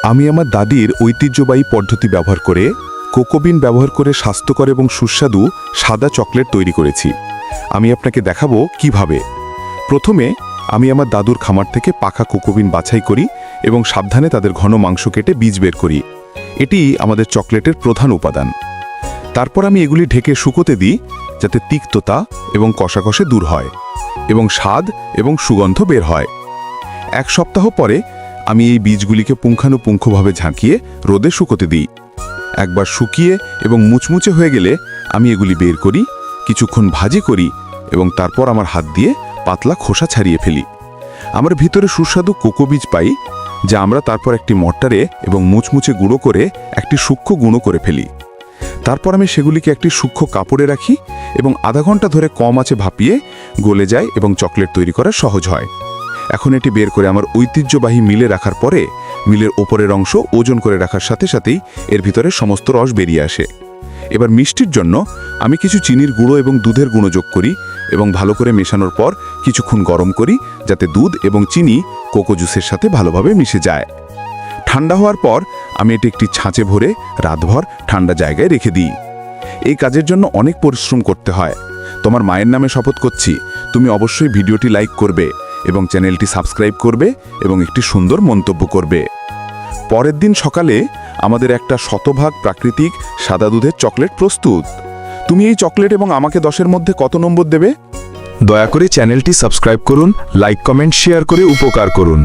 আমি আমার দাদির ঐতিহ্যবাহী পদ্ধতি ব্যবহার করে কোকোবিন ব্যবহার করে স্বাস্থ্যকর এবং সুস্বাদু সাদা চকলেট তৈরি করেছি। আমি আপনাকে দেখাবো কিভাবে। প্রথমে আমি আমার দাদুর খামার থেকে পাকা কোকোবিন বাছাই করি এবং সাবধানে তাদের ঘন মাংস কেটে বীজ বের করি। এটি আমাদের চকলেটের প্রধান উপাদান। তারপর আমি এগুলি ঢেকে শুকোতে দিই, যাতে তিক্ততা এবং কষাকষে দূর হয় এবং স্বাদ এবং সুগন্ধ বের হয়। এক সপ্তাহ পরে আমি এই বীজগুলিকে পুঙ্খানুপুঙ্খভাবে ঝাঁকিয়ে রোদে শুকোতে দিই। একবার শুকিয়ে এবং মুচমুচে হয়ে গেলে আমি এগুলি বের করি, কিছুক্ষণ ভাজি করি এবং তারপর আমার হাত দিয়ে পাতলা খোসা ছাড়িয়ে ফেলি। আমার ভিতরে সুস্বাদু কোকো বীজ পাই, যা আমরা তারপর একটি মর্টারে এবং মুচমুচে গুঁড়ো করে একটি সূক্ষ্ম গুঁড়ো করে ফেলি। তারপর আমি সেগুলিকে একটি সূক্ষ্ম কাপড়ে রাখি এবং আধা ঘন্টা ধরে কম আঁচে ভাপিয়ে গলে যায় এবং চকলেট তৈরি করা সহজ হয়। এখন এটি বের করে আমার ঐতিহ্যবাহী মিলে রাখার পরে মিলের ওপরের অংশ ওজন করে রাখার সাথে সাথেই এর ভিতরে সমস্ত রস বেরিয়ে আসে। এবার মিষ্টির জন্য আমি কিছু চিনির গুঁড়ো এবং দুধের গুঁড়ো যোগ করি এবং ভালো করে মেশানোর পর কিছুক্ষণ গরম করি, যাতে দুধ এবং চিনি কোকো জুসের সাথে ভালোভাবে মিশে যায়। ঠান্ডা হওয়ার পর আমি এটি একটি ছাঁচে ভরে রাতভর ঠান্ডা জায়গায় রেখে দিই। এই কাজের জন্য অনেক পরিশ্রম করতে হয়। তোমার মায়ের নামে শপথ করছি, তুমি অবশ্যই ভিডিওটি লাইক করবে এবং চ্যানেলটি সাবস্ক্রাইব করবে এবং একটি সুন্দর মন্তব্য করবে। পরের দিন সকালে আমাদের একটা শতভাগ প্রাকৃতিক সাদা দুধের চকলেট প্রস্তুত। তুমি এই চকলেট এবং আমাকে 10-এর মধ্যে কত নম্বর দেবে? দয়া করে চ্যানেলটি সাবস্ক্রাইব করুন, লাইক কমেন্ট শেয়ার করে উপকার করুন।